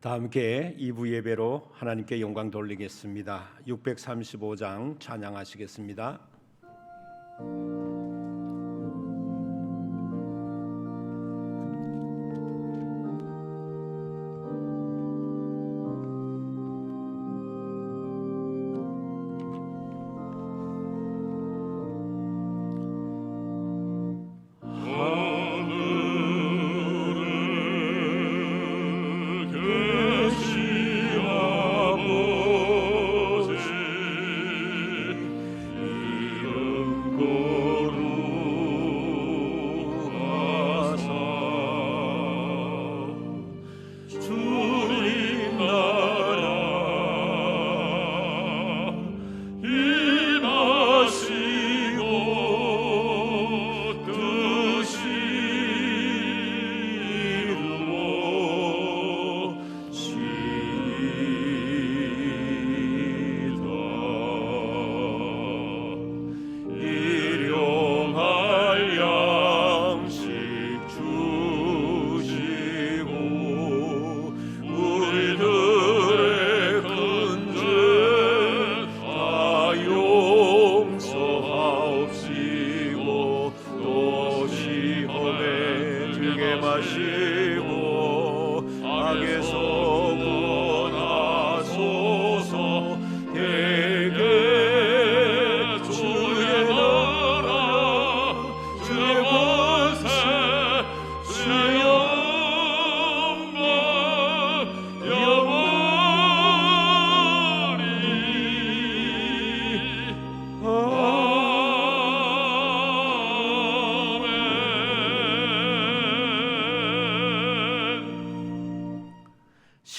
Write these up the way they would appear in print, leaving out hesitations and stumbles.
다 함께 2부 예배로 하나님께 영광 돌리겠습니다. 635장 찬양하시겠습니다.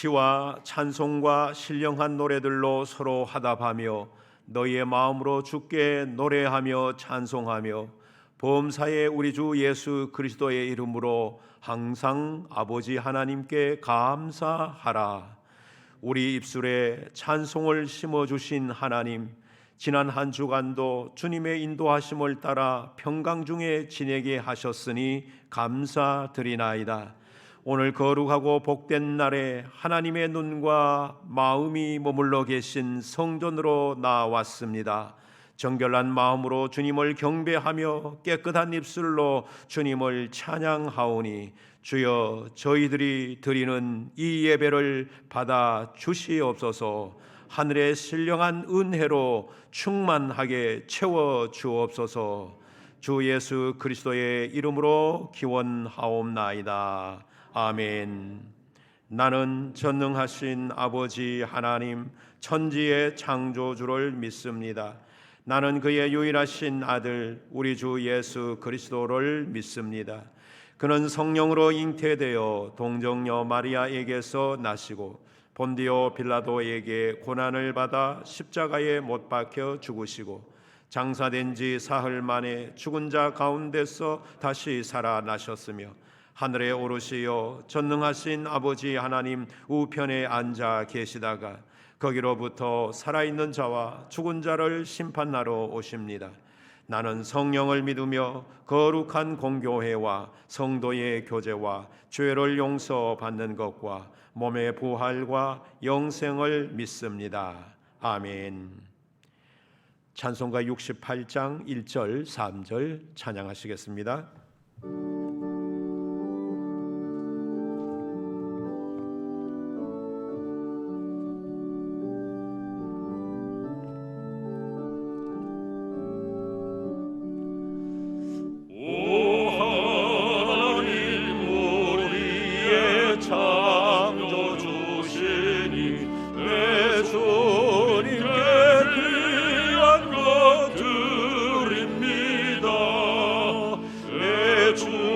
시와 찬송과 신령한 노래들로 서로 화답하며 너희의 마음으로 주께 노래하며 찬송하며 범사의 우리 주 예수 그리스도의 이름으로 항상 아버지 하나님께 감사하라. 우리 입술에 찬송을 심어주신 하나님, 지난 한 주간도 주님의 인도하심을 따라 평강 중에 지내게 하셨으니 감사드리나이다. 오늘 거룩하고 복된 날에 하나님의 눈과 마음이 머물러 계신 성전으로 나왔습니다. 정결한 마음으로 주님을 경배하며 깨끗한 입술로 주님을 찬양하오니 주여 저희들이 드리는 이 예배를 받아 주시옵소서. 하늘의 신령한 은혜로 충만하게 채워 주옵소서. 주 예수 그리스도의 이름으로 기원하옵나이다. 아멘. 나는 전능하신 아버지 하나님 천지의 창조주를 믿습니다. 나는 그의 유일하신 아들 우리 주 예수 그리스도를 믿습니다. 그는 성령으로 잉태되어 동정녀 마리아에게서 나시고 본디오 빌라도에게 고난을 받아 십자가에 못 박혀 죽으시고 장사된 지 사흘 만에 죽은 자 가운데서 다시 살아나셨으며 하늘에 오르시어 전능하신 아버지 하나님 우편에 앉아 계시다가 거기로부터 살아있는 자와 죽은 자를 심판하러 오십니다. 나는 성령을 믿으며 거룩한 공교회와 성도의 교제와 죄를 용서받는 것과 몸의 부활과 영생을 믿습니다. 아멘. 찬송가 68장 1절 3절 찬양하시겠습니다. 주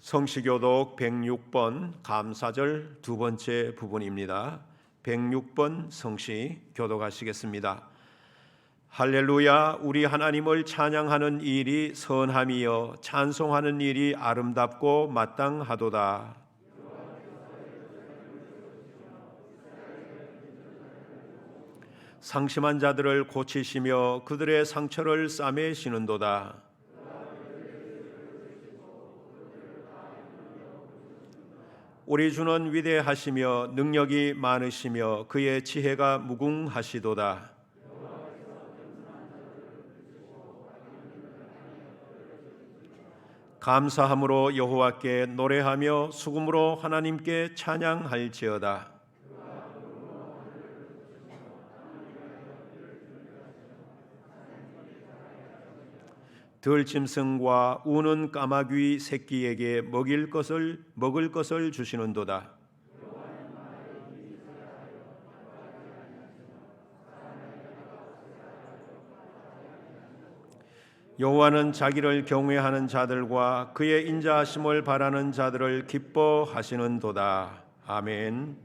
성시교독 106번 감사절 두 번째 부분입니다. 106번 성시 교독하시겠습니다. 할렐루야. 우리 하나님을 찬양하는 일이 선함이여 찬송하는 일이 아름답고 마땅하도다. 상심한 자들을 고치시며 그들의 상처를 싸매시는도다. 우리 주는 위대하시며 능력이 많으시며 그의 지혜가 무궁하시도다. 감사함으로 여호와께 노래하며 수금으로 하나님께 찬양할지어다. 들짐승과 우는 까마귀 새끼에게 먹을 것을 주시는도다. 여호와는 자기를 경외하는 자들과 그의 인자하심을 바라는 자들을 기뻐하시는도다. 아멘.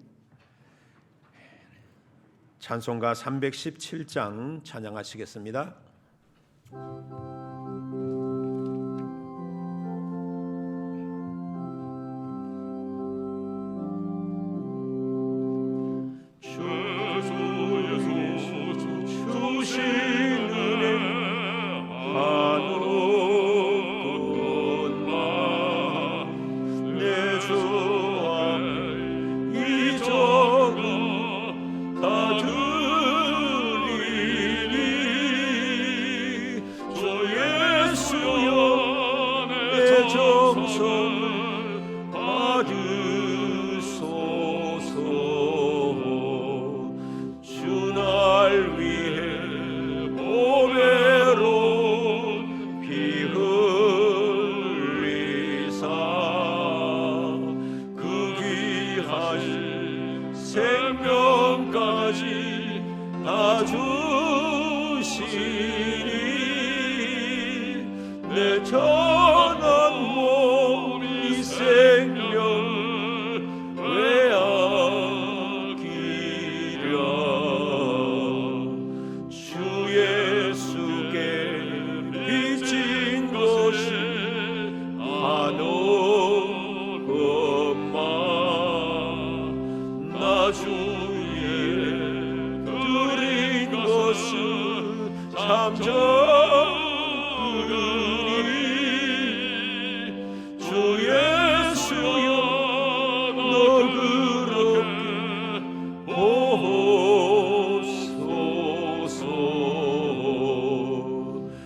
찬송가 317장 찬양하시겠습니다. 생명까지 다 주시니 내 전한 몸 이 생명을 외아끼랴. 주 예수께 빚진 것이 한없 것만 나 주의 드린 것은 참 적으니 주 예수여 너그럽게 보소서.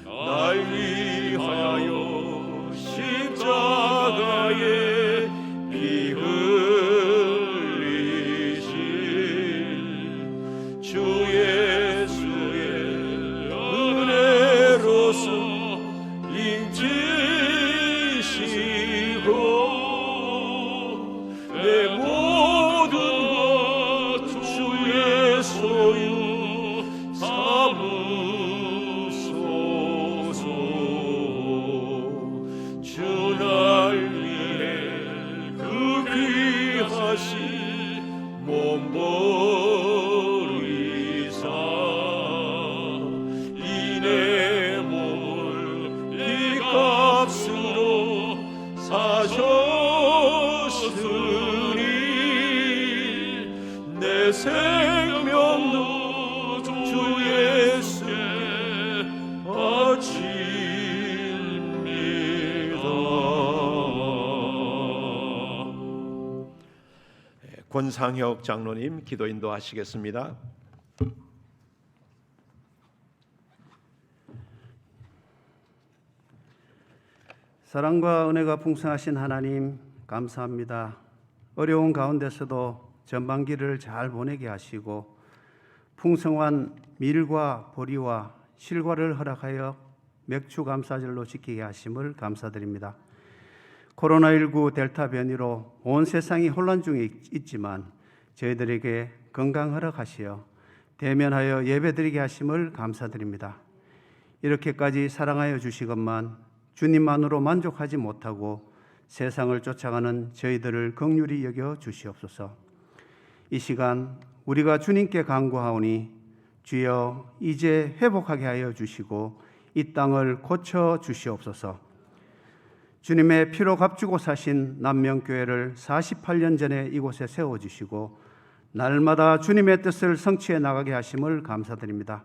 날 위하여 십자가에 피 흘리신 주 예수의 은혜로서 인치시고 내 모든 것 주의 소유 삼으소서. 주 날 위해 그 귀하신 몸 버리사 이 내 몸을 이 값으로 사셨으니 내 생명도 주 예수께 바칩니다. 권상혁 장로님 기도 인도하시겠습니다. 사랑과 은혜가 풍성하신 하나님 감사합니다. 어려운 가운데서도 전반기를 잘 보내게 하시고 풍성한 밀과 보리와 실과를 허락하여 맥주 감사절로 지키게 하심을 감사드립니다. 코로나19 델타 변이로 온 세상이 혼란 중에 있지만 저희들에게 건강 허락하시어 대면하여 예배드리게 하심을 감사드립니다. 이렇게까지 사랑하여 주시건만 주님만으로 만족하지 못하고 세상을 쫓아가는 저희들을 긍휼히 여겨 주시옵소서. 이 시간 우리가 주님께 간구하오니 주여 이제 회복하게 하여 주시고 이 땅을 고쳐 주시옵소서. 주님의 피로 값주고 사신 남명교회를 48년 전에 이곳에 세워주시고 날마다 주님의 뜻을 성취해 나가게 하심을 감사드립니다.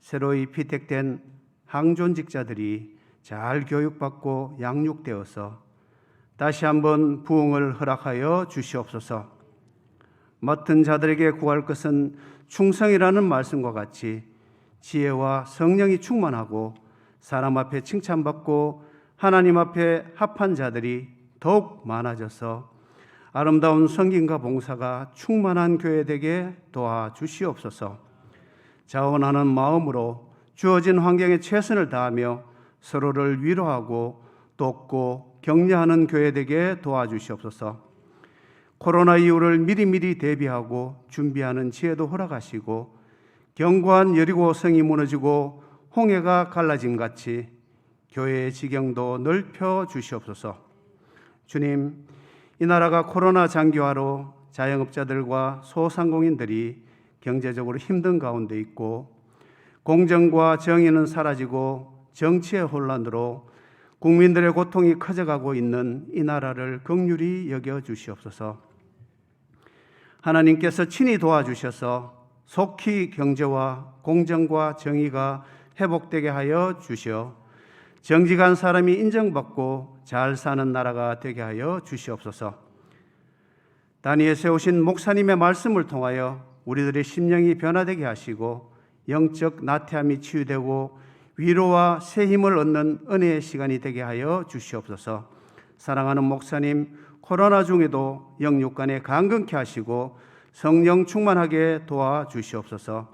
새로이 피택된 항존직자들이 잘 교육받고 양육되어서 다시 한번 부흥을 허락하여 주시옵소서. 맡은 자들에게 구할 것은 충성이라는 말씀과 같이 지혜와 성령이 충만하고 사람 앞에 칭찬받고 하나님 앞에 합한 자들이 더욱 많아져서 아름다운 섬김과 봉사가 충만한 교회 되게 도와주시옵소서. 자원하는 마음으로 주어진 환경에 최선을 다하며 서로를 위로하고 돕고 격려하는 교회 되게 도와주시옵소서. 코로나 이후를 미리미리 대비하고 준비하는 지혜도 허락하시고 견고한 여리고 성이 무너지고 홍해가 갈라짐 같이 교회의 지경도 넓혀 주시옵소서. 주님, 이 나라가 코로나 장기화로 자영업자들과 소상공인들이 경제적으로 힘든 가운데 있고 공정과 정의는 사라지고 정치의 혼란으로 국민들의 고통이 커져가고 있는 이 나라를 긍휼히 여겨 주시옵소서. 하나님께서 친히 도와주셔서 속히 경제와 공정과 정의가 회복되게 하여 주시어 정직한 사람이 인정받고 잘 사는 나라가 되게 하여 주시옵소서. 단위에 세우신 목사님의 말씀을 통하여 우리들의 심령이 변화되게 하시고 영적 나태함이 치유되고 위로와 새 힘을 얻는 은혜의 시간이 되게 하여 주시옵소서. 사랑하는 목사님, 코로나 중에도 영육간에 강건케 하시고 성령 충만하게 도와주시옵소서.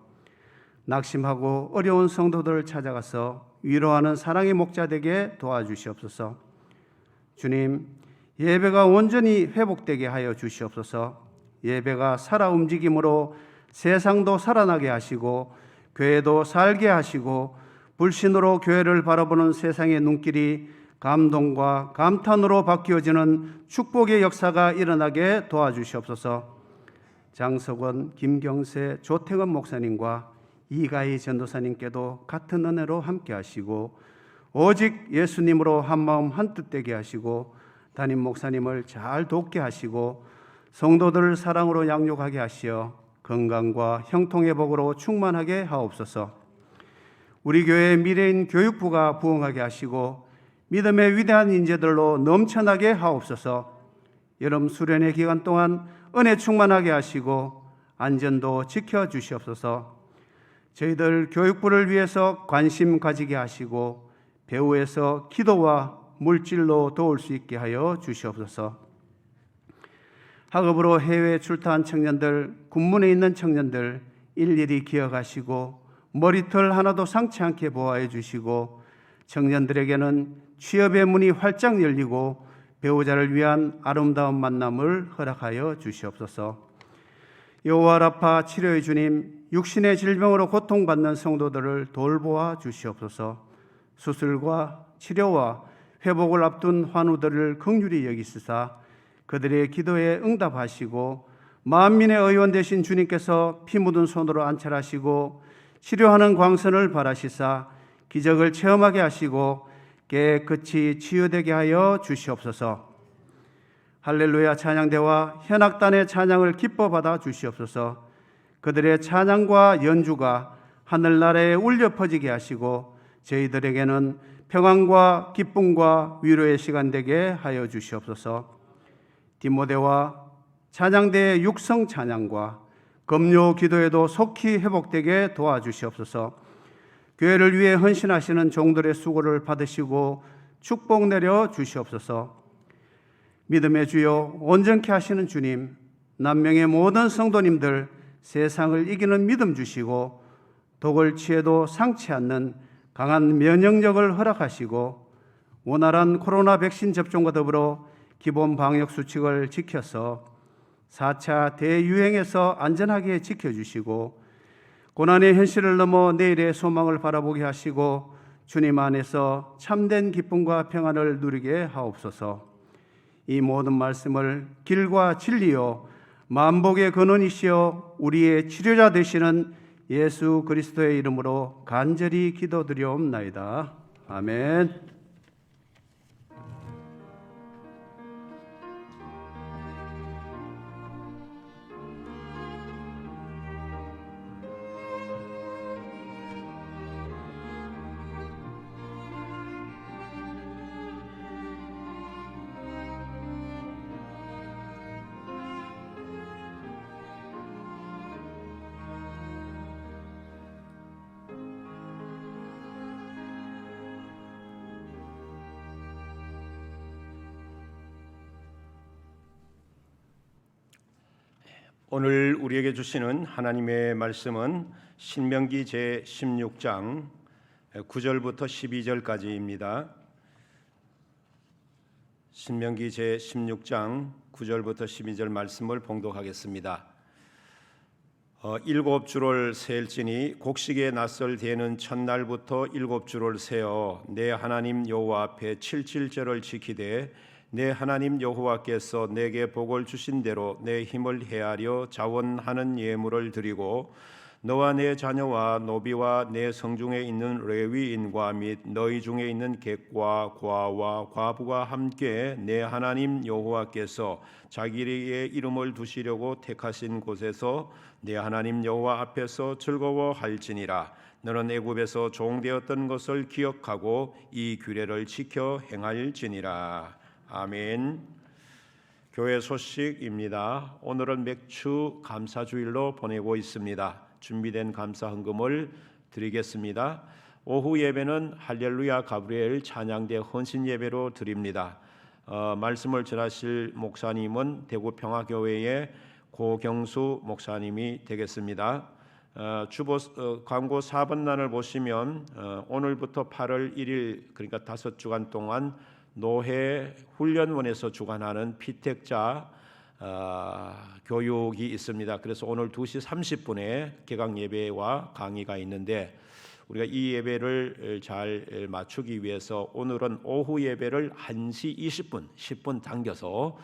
낙심하고 어려운 성도들을 찾아가서 위로하는 사랑의 목자 되게 도와주시옵소서. 주님, 예배가 온전히 회복되게 하여 주시옵소서. 예배가 살아 움직임으로 세상도 살아나게 하시고 교회도 살게 하시고 불신으로 교회를 바라보는 세상의 눈길이 감동과 감탄으로 바뀌어지는 축복의 역사가 일어나게 도와주시옵소서. 장석원, 김경세, 조태건 목사님과 이가희 전도사님께도 같은 은혜로 함께 하시고 오직 예수님으로 한마음 한뜻 되게 하시고 담임 목사님을 잘 돕게 하시고 성도들을 사랑으로 양육하게 하시어 건강과 형통의 복으로 충만하게 하옵소서. 우리 교회의 미래인 교육부가 부흥하게 하시고 믿음의 위대한 인재들로 넘쳐나게 하옵소서. 여름 수련의 기간 동안 은혜 충만하게 하시고 안전도 지켜주시옵소서. 저희들 교육부를 위해서 관심 가지게 하시고 배후에서 기도와 물질로 도울 수 있게 하여 주시옵소서. 학업으로 해외에 출타한 청년들, 군문에 있는 청년들 일일이 기억하시고 머리털 하나도 상치 않게 보호해 주시고 청년들에게는 취업의 문이 활짝 열리고 배우자를 위한 아름다운 만남을 허락하여 주시옵소서. 여호와 라파 치료의 주님, 육신의 질병으로 고통받는 성도들을 돌보아 주시옵소서. 수술과 치료와 회복을 앞둔 환우들을 긍휼히 여기시사 그들의 기도에 응답하시고 만민의 의원 되신 주님께서 피 묻은 손으로 안찰하시고 치료하는 광선을 바라시사 기적을 체험하게 하시고 깨끗이 치유되게 하여 주시옵소서. 할렐루야 찬양대와 현악단의 찬양을 기뻐 받아 주시옵소서. 그들의 찬양과 연주가 하늘나라에 울려 퍼지게 하시고 저희들에게는 평안과 기쁨과 위로의 시간 되게 하여 주시옵소서. 디모데와 찬양대의 육성 찬양과 금요 기도에도 속히 회복되게 도와주시옵소서. 교회를 위해 헌신하시는 종들의 수고를 받으시고 축복 내려 주시옵소서. 믿음의 주요 온전케 하시는 주님, 남명의 모든 성도님들 세상을 이기는 믿음 주시고 독을 취해도 상치 않는 강한 면역력을 허락하시고 원활한 코로나 백신 접종과 더불어 기본 방역 수칙을 지켜서 4차 대유행에서 안전하게 지켜주시고 고난의 현실을 넘어 내일의 소망을 바라보게 하시고 주님 안에서 참된 기쁨과 평안을 누리게 하옵소서. 이 모든 말씀을 길과 진리요 만복의 근원이시여 우리의 치료자 되시는 예수 그리스도의 이름으로 간절히 기도드리옵나이다. 아멘. 오늘 우리에게 주시는 하나님의 말씀은 신명기 제16장 9절부터 12절까지입니다. 신명기 제16장 9절부터 12절 말씀을 봉독하겠습니다. 일곱 주를 세일지니 곡식에 낯설 대는 첫날부터 일곱 주를 세어 내 하나님 여호와 앞에 칠칠절을 지키되 내 하나님 여호와께서 내게 복을 주신 대로 내 힘을 헤아려 자원하는 예물을 드리고 너와 내 자녀와 노비와 내 성중에 있는 레위인과 및 너희 중에 있는 객과 과와 과부가 함께 내 하나님 여호와께서 자기의 이름을 두시려고 택하신 곳에서 내 하나님 여호와 앞에서 즐거워할지니라. 너는 애굽에서 종되었던 것을 기억하고 이 규례를 지켜 행할지니라. 아멘. 교회 소식입니다. 오늘은 맥주 감사주일로 보내고 있습니다. 준비된 감사 헌금을 드리겠습니다. 오후 예배는 할렐루야 가브리엘 찬양대 헌신 예배로 드립니다. 말씀을 전하실 목사님은 대구 평화교회의 고경수 목사님이 되겠습니다. 광고 4번란을 보시면 오늘부터 8월 1일 그러니까 5주간 동안 노회 훈련원에서 주관하는 피택자 교육이 있습니다. 그래서 오늘 2시 30분에 개강 예배와 강의가 있는데 우리가 이 예배를 잘 맞추기 위해서 오늘은 오후 예배를 1시 20분, 10분 당겨서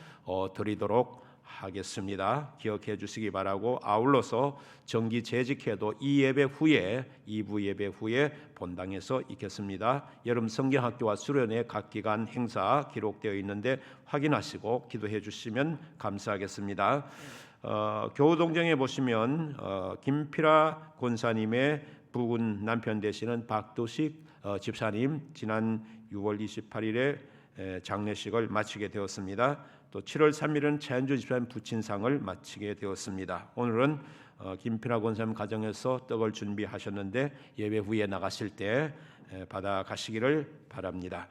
드리도록 하겠습니다. 기억해 주시기 바라고 아울러서 정기 재직회도 이 예배 후에 2부 예배 후에 본당에서 있겠습니다. 여름 성경학교와 수련회 각 기간 행사 기록되어 있는데 확인하시고 기도해 주시면 감사하겠습니다. 교우동정에 보시면 김필아 권사님의 부군 남편 되시는 박도식 집사님 지난 6월 28일에 장례식을 마치게 되었습니다. 또 7월 3일은 최한주 집사님 부친상을 마치게 되었습니다. 오늘은 김필아 권사님 가정에서 떡을 준비하셨는데 예배 후에 나가실 때 받아가시기를 바랍니다.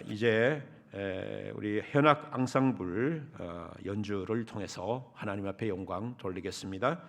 이제 우리 현악 앙상블 연주를 통해서 하나님 앞에 영광 돌리겠습니다.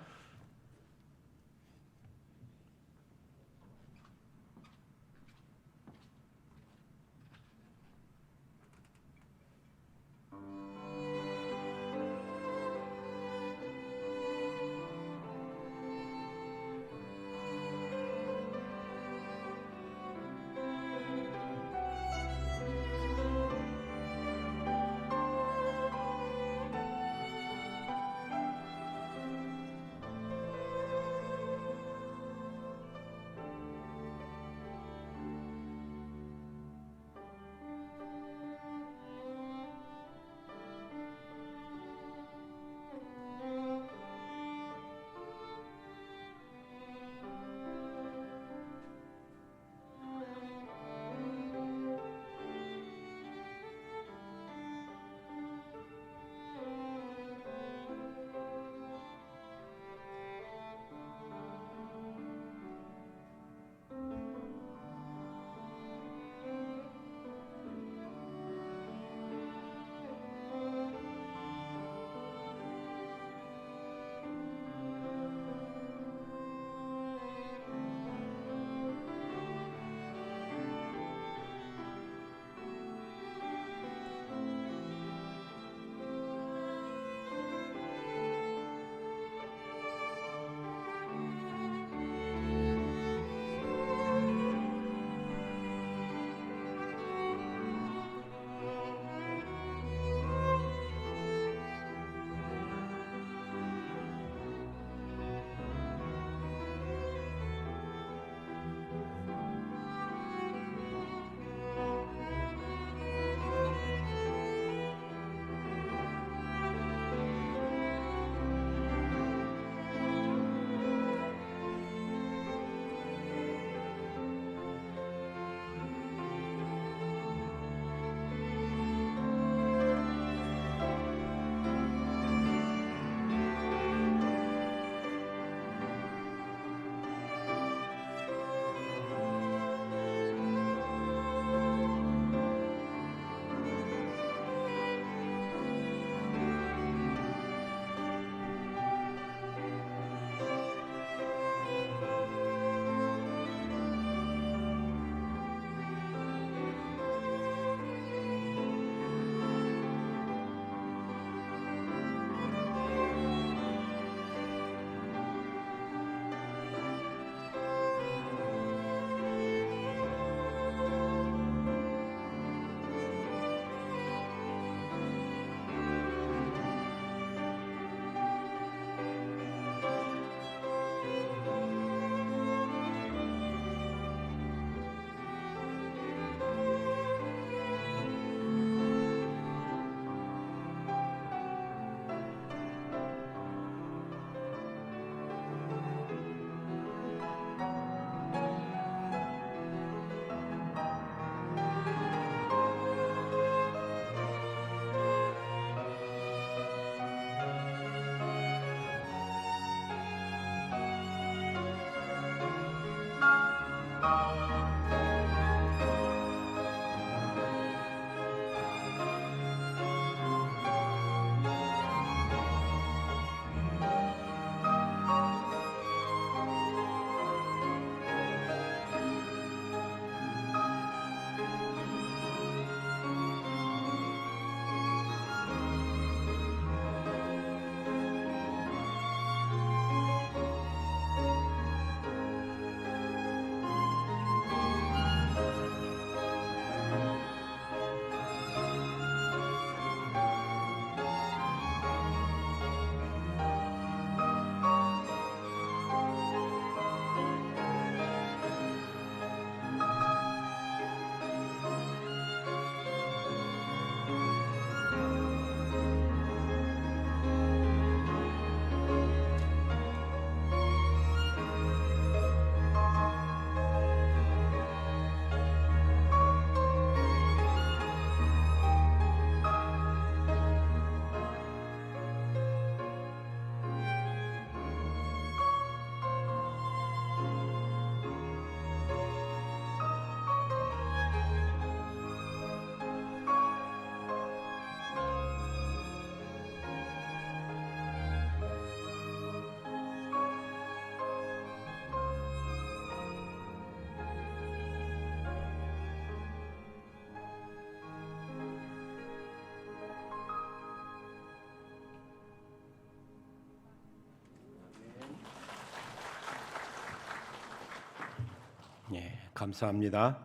예, 감사합니다.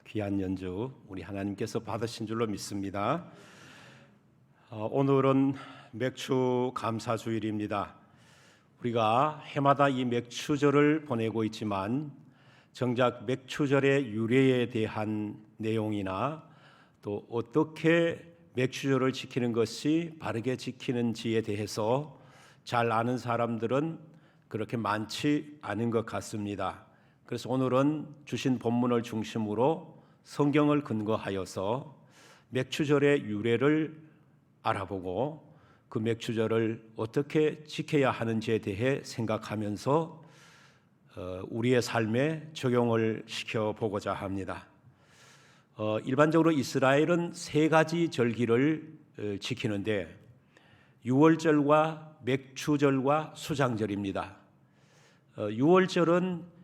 귀한 연주 우리 하나님께서 받으신 줄로 믿습니다. 오늘은 맥주 감사주일입니다. 우리가 해마다 이 맥주절을 보내고 있지만 정작 맥주절의 유래에 대한 내용이나 또 어떻게 맥주절을 지키는 것이 바르게 지키는지에 대해서 잘 아는 사람들은 그렇게 많지 않은 것 같습니다. 그래서 오늘은 주신 본문을 중심으로 성경을 근거하여서 맥주절의 유래를 알아보고 그 맥주절을 어떻게 지켜야 하는지에 대해 생각하면서 우리의 삶에 적용을 시켜보고자 합니다. 일반적으로 이스라엘은 세 가지 절기를 지키는데 유월절과 맥주절과 수장절입니다. 유월절은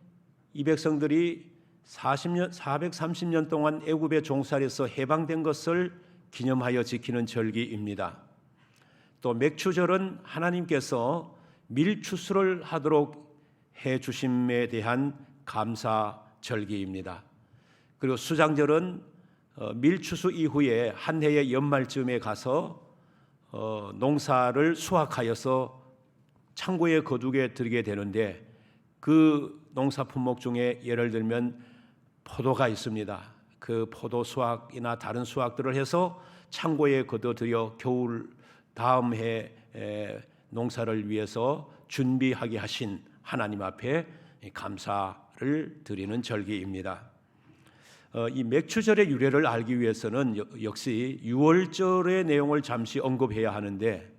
이 백성들이 430년 동안 애굽의 종살에서 해방된 것을 기념하여 지키는 절기입니다. 또 맥주절은 하나님께서 밀추수를 하도록 해 주심에 대한 감사 절기입니다. 그리고 수장절은 밀추수 이후에 한 해의 연말쯤에 가서 농사를 수확하여서 창고에 거두게 드리게 되는데 그 농사 품목 중에 예를 들면 포도가 있습니다. 그 포도 수확이나 다른 수확들을 해서 창고에 거둬들여 겨울 다음 해 농사를 위해서 준비하게 하신 하나님 앞에 감사를 드리는 절기입니다. 이 맥주절의 유래를 알기 위해서는 역시 유월절의 내용을 잠시 언급해야 하는데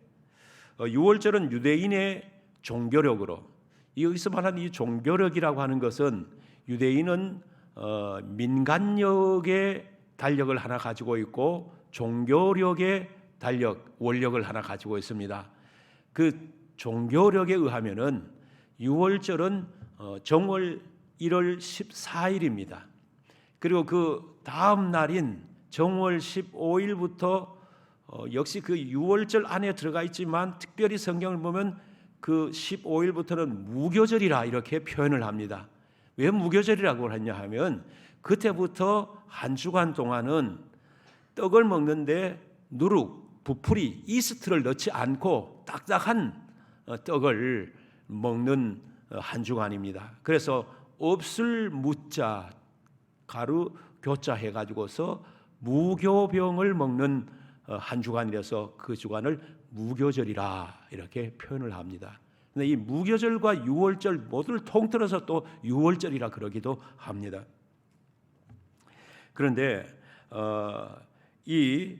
유월절은 유대인의 종교력으로 여기서 말하는 이 종교력이라고 하는 것은 유대인은 민간력의 달력을 하나 가지고 있고 종교력의 달력, 원력을 하나 가지고 있습니다. 그 종교력에 의하면은 유월절은 정월 1월 14일입니다. 그리고 그 다음 날인 정월 15일부터 역시 그 유월절 안에 들어가 있지만 특별히 성경을 보면 그 15일부터는 무교절이라 이렇게 표현을 합니다. 왜 무교절이라고 하냐 하면 그때부터 한 주간 동안은 떡을 먹는데 누룩, 부풀이, 이스트를 넣지 않고 딱딱한 떡을 먹는 한 주간입니다. 그래서 없을 무자, 가루 교자 해가지고서 무교병을 먹는 한 주간이라서 그 주간을 무교절이라 이렇게 표현을 합니다. 근데 이 무교절과 유월절 모두를 통틀어서 또 유월절이라 그러기도 합니다. 그런데 이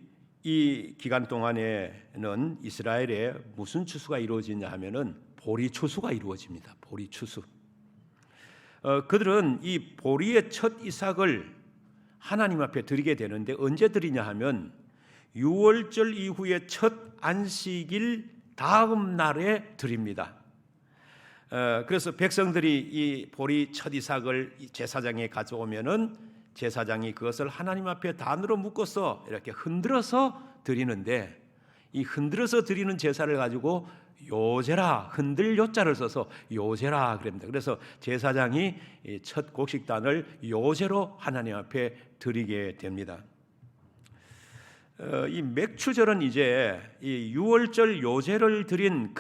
기간 동안에는 이스라엘에 무슨 추수가 이루어지냐 하면은 보리 추수가 이루어집니다. 보리 추수. 그들은 이 보리의 첫 이삭을 하나님 앞에 드리게 되는데 언제 드리냐 하면 유월절 이후에 첫 안식일 다음 날에 드립니다. 그래서 백성들이 이 보리 첫 이삭을 제사장에 가져오면은 제사장이 그것을 하나님 앞에 단으로 묶어서 이렇게 흔들어서 드리는데 이 흔들어서 드리는 제사를 가지고 요제라, 흔들 요자를 써서 요제라 그럽니다. 그래서 제사장이 첫 곡식단을 요제로 하나님 앞에 드리게 됩니다. 이 맥주절은 이제 이 유월절 요제를 드린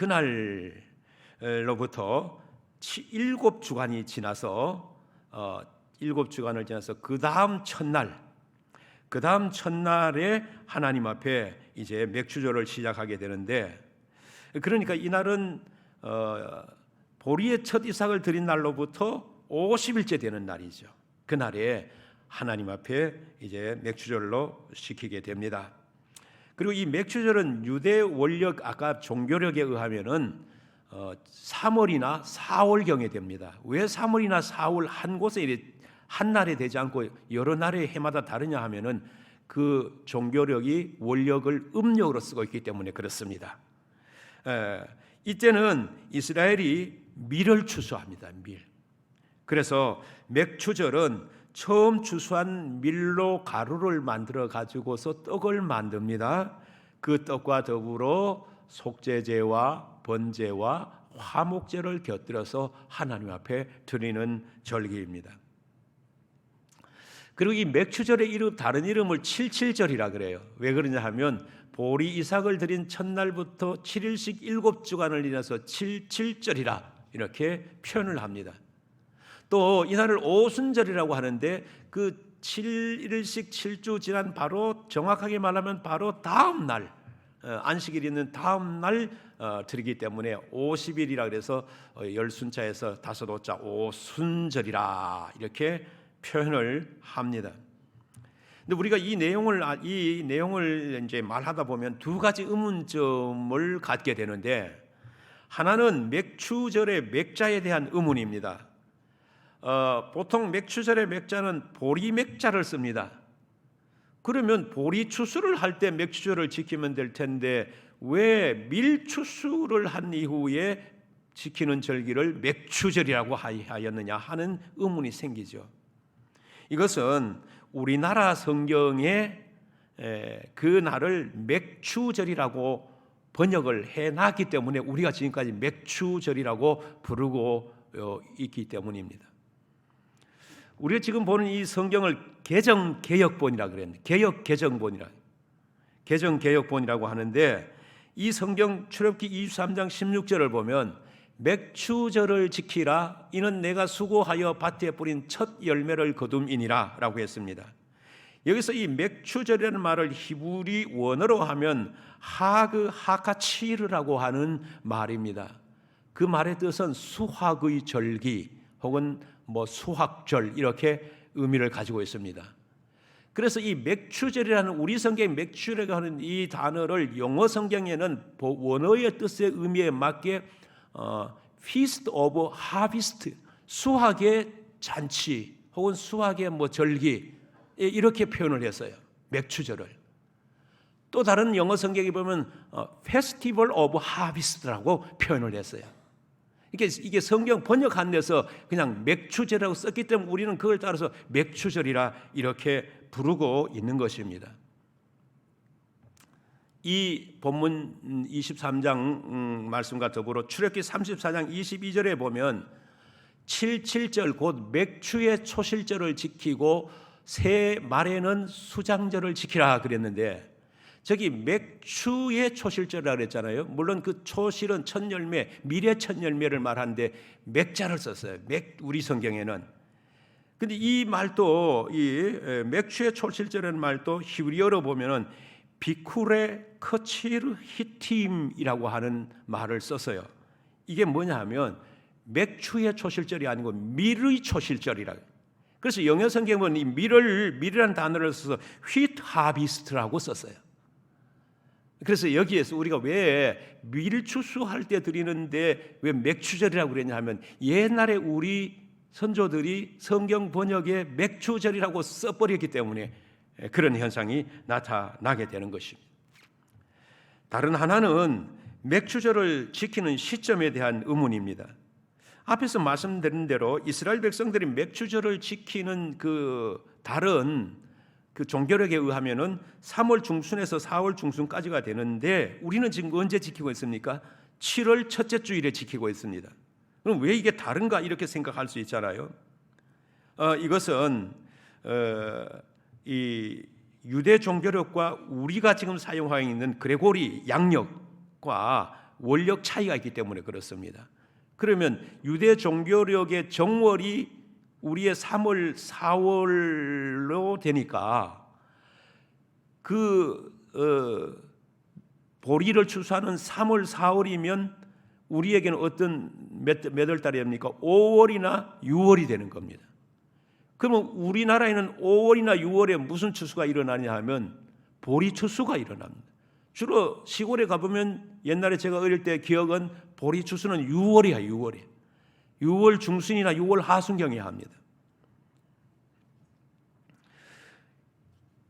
그날로부터 7주간이 지나서 7주간을 지나서 그 다음 첫날에 하나님 앞에 이제 맥주절을 시작하게 되는데 그러니까 이날은 보리의 첫 이삭을 드린 날로부터 50일째 되는 날이죠. 그날에 하나님 앞에 이제 맥주절로 시키게 됩니다. 그리고 이 맥주절은 유대 원력 아까 종교력에 의하면은 3월이나 4월경에 됩니다. 왜 3월이나 4월 한 곳에 한 날에 되지 않고 여러 날에 해마다 다르냐 하면은 그 종교력이 원력을 음력으로 쓰고 있기 때문에 그렇습니다. 이때는 이스라엘이 밀을 추수합니다. 밀. 그래서 맥주절은 처음 추수한 밀로 가루를 만들어 가지고서 떡을 만듭니다. 그 떡과 더불어 속죄제와 번제와 화목제를 곁들여서 하나님 앞에 드리는 절기입니다. 그리고 이 맥추절의 이름, 다른 이름을 칠칠절이라 그래요. 왜 그러냐 하면 보리 이삭을 드린 첫날부터 7일씩 7주간을 인해서 칠칠절이라 이렇게 표현을 합니다. 또 이날을 오순절이라고 하는데 그 7일씩 7주 지난 바로 정확하게 말하면 바로 다음 날 안식일 있는 다음 날 드리기 때문에 50일이라 그래서 열순자에서 다섯 오자 오순절이라 이렇게 표현을 합니다. 근데 우리가 이 내용을 이제 말하다 보면 두 가지 의문점을 갖게 되는데, 하나는 맥추절의 맥자에 대한 의문입니다. 보통 맥추절의 맥자는 보리 맥자를 씁니다. 그러면 보리 추수를 할 때 맥추절을 지키면 될 텐데 왜 밀추수를 한 이후에 지키는 절기를 맥추절이라고 하였느냐 하는 의문이 생기죠. 이것은 우리나라 성경에 그 날을 맥추절이라고 번역을 해놨기 때문에 우리가 지금까지 맥추절이라고 부르고 있기 때문입니다. 우리가 지금 보는 이 성경을 개정개역본이라고 그랬는데, 개정개역본이라고 하는데, 이 성경 출애굽기 23장 16절을 보면 맥추절을 지키라, 이는 내가 수고하여 밭에 뿌린 첫 열매를 거둠이니라 라고 했습니다. 여기서 이 맥추절이라는 말을 히브리 원어로 하면 하카치르라고 하는 말입니다. 그 말의 뜻은 수확의 절기 혹은 수확절 이렇게 의미를 가지고 있습니다. 그래서 이 맥추절이라는, 우리 성경의 맥추절이라고 하는 이 단어를 영어 성경에는 원어의 뜻의 의미에 맞게 Feast of Harvest, 수확의 잔치 혹은 수확의 절기 이렇게 표현을 했어요. 맥추절을. 또 다른 영어 성경에 보면 Festival of Harvest라고 표현을 했어요. 이게 성경 번역한 데서 그냥 맥추절이라고 썼기 때문에 우리는 그걸 따라서 맥추절이라 이렇게 부르고 있는 것입니다. 이 본문 23장 말씀과 더불어 출애굽기 34장 22절에 보면 77절 곧 맥추의 초실절을 지키고 새 말에는 수장절을 지키라 그랬는데, 저기 맥추의 초실절이라고 그랬잖아요. 물론 그 초실은 첫 열매, 미래 첫 열매를 말하는데 맥자를 썼어요. 우리 성경에는. 근데 이 말도, 이 맥추의 초실절이라는 말도 히브리어로 보면은 비쿠레 커치르 히팀이라고 하는 말을 썼어요. 이게 뭐냐 하면 맥추의 초실절이 아니고 밀의 초실절이라고. 그래서 영어 성경은 이 밀이라는 단어를 써서 휘트 하비스트라고 썼어요. 그래서 여기에서 우리가 왜 밀추수할 때 드리는데 왜 맥추절이라고 그랬냐 하면, 옛날에 우리 선조들이 성경 번역에 맥추절이라고 써버렸기 때문에 그런 현상이 나타나게 되는 것입니다. 다른 하나는 맥추절을 지키는 시점에 대한 의문입니다. 앞에서 말씀드린 대로 이스라엘 백성들이 맥추절을 지키는 그 다른 그 종교력에 의하면은 3월 중순에서 4월 중순까지가 되는데, 우리는 지금 언제 지키고 있습니까? 7월 첫째 주일에 지키고 있습니다. 그럼 왜 이게 다른가 이렇게 생각할 수 있잖아요. 이것은 이 유대 종교력과 우리가 지금 사용하고 있는 그레고리 양력과 원력 차이가 있기 때문에 그렇습니다. 그러면 유대 종교력의 정월이 우리의 3월, 4월로 되니까 보리를 추수하는 3월, 4월이면 우리에게는 어떤 몇 월 달입니까? 5월이나 6월이 되는 겁니다. 그러면 우리나라에는 5월이나 6월에 무슨 추수가 일어나냐 하면 보리 추수가 일어납니다. 주로 시골에 가보면 옛날에 제가 어릴 때 기억은 보리 추수는 6월이야. 6월 중순이나 6월 하순경에 합니다.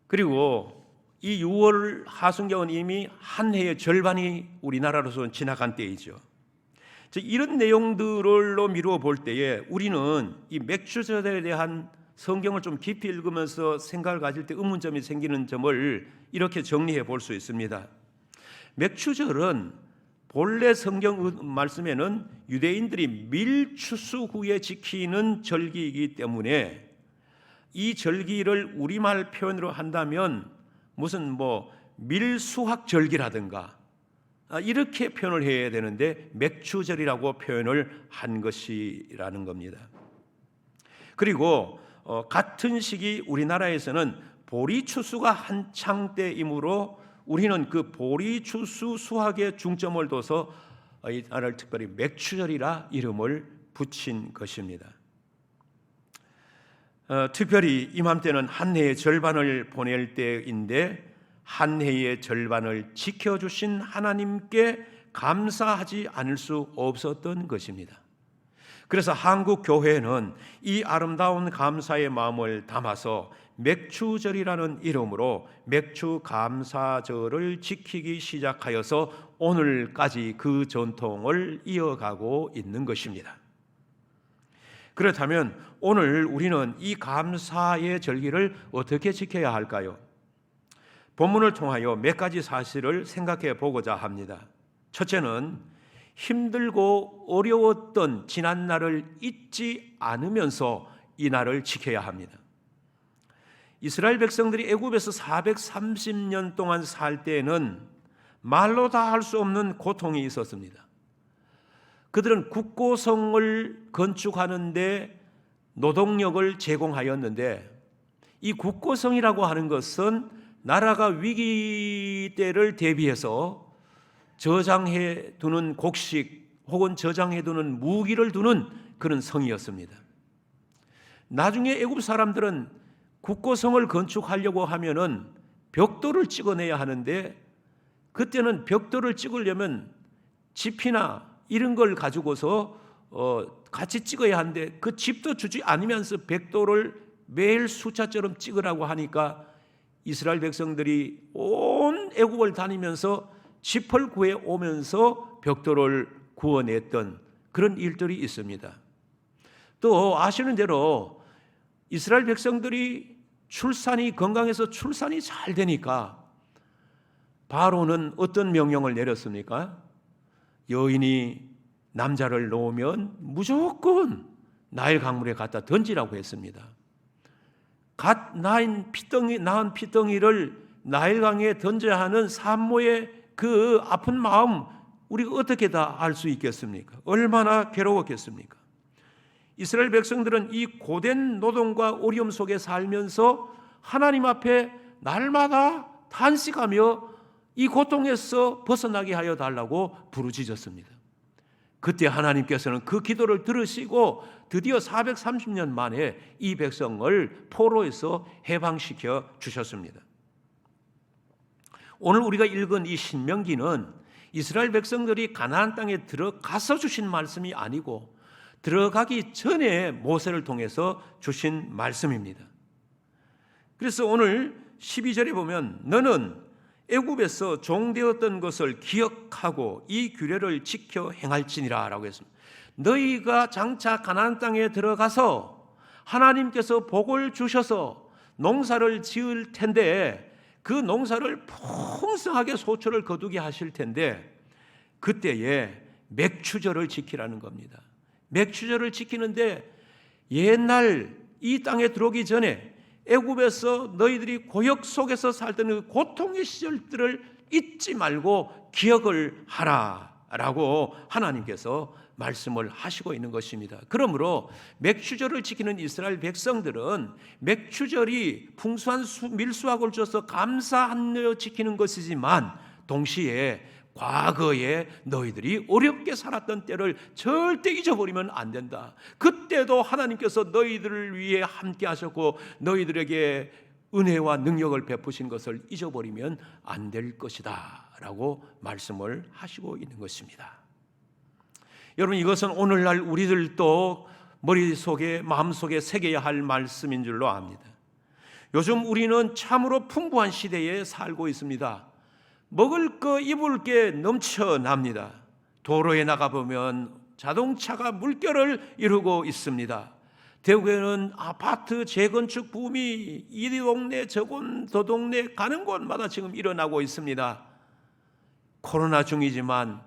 그리고 이 6월 하순경은 이미 한 해의 절반이 우리나라로서는 지나간 때이죠. 이런 내용들로 미루어 볼 때에 우리는 이 맥추절에 대한 성경을 좀 깊이 읽으면서 생각을 가질 때 의문점이 생기는 점을 이렇게 정리해 볼 수 있습니다. 맥추절은 본래 성경 말씀에는 유대인들이 밀추수 후에 지키는 절기이기 때문에 이 절기를 우리말 표현으로 한다면 무슨 밀수확절기라든가 이렇게 표현을 해야 되는데 맥추절이라고 표현을 한 것이라는 겁니다. 그리고 같은 시기 우리나라에서는 보리추수가 한창 때이므로 우리는 그 보리추수 수확에 중점을 둬서 이 날을 특별히 맥추절이라 이름을 붙인 것입니다. 특별히 이맘때는 한 해의 절반을 보낼 때인데 한 해의 절반을 지켜주신 하나님께 감사하지 않을 수 없었던 것입니다. 그래서 한국 교회는 이 아름다운 감사의 마음을 담아서 맥추절이라는 이름으로 맥추 감사절을 지키기 시작하여서 오늘까지 그 전통을 이어가고 있는 것입니다. 그렇다면 오늘 우리는 이 감사의 절기를 어떻게 지켜야 할까요? 본문을 통하여 몇 가지 사실을 생각해 보고자 합니다. 첫째는 힘들고 어려웠던 지난 날을 잊지 않으면서 이 날을 지켜야 합니다. 이스라엘 백성들이 애굽에서 430년 동안 살 때에는 말로 다 할 수 없는 고통이 있었습니다. 그들은 국고성을 건축하는데 노동력을 제공하였는데 이 국고성이라고 하는 것은 나라가 위기 때를 대비해서 저장해 두는 곡식 혹은 저장해 두는 무기를 두는 그런 성이었습니다. 나중에 애굽 사람들은 국고성을 건축하려고 하면은 벽돌을 찍어내야 하는데 그때는 벽돌을 찍으려면 집이나 이런 걸 가지고서 같이 찍어야 하는데 그 집도 주지 않으면서 벽돌을 매일 숫자처럼 찍으라고 하니까 이스라엘 백성들이 온 애굽을 다니면서 짚을 구해 오면서 벽돌을 구워냈던 그런 일들이 있습니다. 또 아시는 대로 이스라엘 백성들이 출산이 건강해서 출산이 잘 되니까 바로는 어떤 명령을 내렸습니까? 여인이 남자를 놓으면 무조건 나일 강물에 갖다 던지라고 했습니다. 갓 낳은 피덩이를 나일강에 던져야 하는 산모의 그 아픈 마음 우리가 어떻게 다 알 수 있겠습니까? 얼마나 괴로웠겠습니까? 이스라엘 백성들은 이 고된 노동과 어려움 속에 살면서 하나님 앞에 날마다 탄식하며 이 고통에서 벗어나게 하여 달라고 부르짖었습니다. 그때 하나님께서는 그 기도를 들으시고 드디어 430년 만에 이 백성을 포로에서 해방시켜 주셨습니다. 오늘 우리가 읽은 이 신명기는 이스라엘 백성들이 가나안 땅에 들어가서 주신 말씀이 아니고 들어가기 전에 모세를 통해서 주신 말씀입니다. 그래서 오늘 12절에 보면 너는 애굽에서 종되었던 것을 기억하고 이 규례를 지켜 행할지니라 라고 했습니다. 너희가 장차 가나안 땅에 들어가서 하나님께서 복을 주셔서 농사를 지을 텐데 그 농사를 풍성하게 소출을 거두게 하실 텐데 그때에 맥추절을 지키라는 겁니다. 맥추절을 지키는데 옛날 이 땅에 들어오기 전에 애굽에서 너희들이 고역 속에서 살던 그 고통의 시절들을 잊지 말고 기억을 하라라고 하나님께서 말씀을 하시고 있는 것입니다. 그러므로 맥추절을 지키는 이스라엘 백성들은 맥추절이 풍수한 밀수확을 줘서 감사하며 지키는 것이지만 동시에 과거에 너희들이 어렵게 살았던 때를 절대 잊어버리면 안 된다. 그때도 하나님께서 너희들을 위해 함께 하셨고 너희들에게 은혜와 능력을 베푸신 것을 잊어버리면 안 될 것이다 라고 말씀을 하시고 있는 것입니다. 여러분, 이것은 오늘날 우리들도 머릿속에 마음속에 새겨야 할 말씀인 줄로 압니다. 요즘 우리는 참으로 풍부한 시대에 살고 있습니다. 먹을 거 입을 게 넘쳐납니다. 도로에 나가보면 자동차가 물결을 이루고 있습니다. 대구에는 아파트 재건축 붐이 이 동네 저 동네 가는 곳마다 지금 일어나고 있습니다. 코로나 중이지만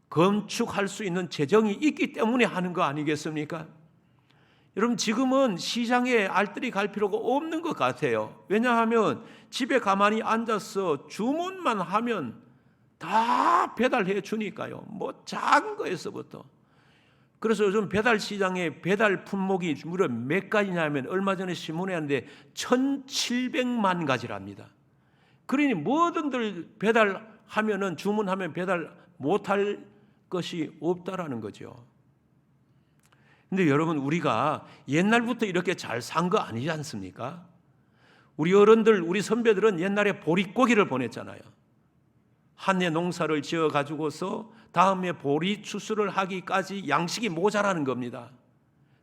건축할 수 있는 재정이 있기 때문에 하는 거 아니겠습니까? 여러분 지금은 시장에 알뜰히 갈 필요가 없는 것 같아요. 왜냐하면 집에 가만히 앉아서 주문만 하면 다 배달해 주니까요. 뭐 작은 거에서부터. 그래서 요즘 배달 시장에 배달 품목이 무려 몇 가지냐면 얼마 전에 신문에 왔는데 1,700만 가지랍니다. 그러니 뭐든들 배달하면은 주문하면 배달 못할 것이 없다라는 거죠. 근데 여러분 우리가 옛날부터 이렇게 잘 산 거 아니지 않습니까? 우리 어른들, 우리 선배들은 옛날에 보릿고기를 보냈잖아요. 한 해 농사를 지어 가지고서 다음에 보리 추수를 하기까지 양식이 모자라는 겁니다.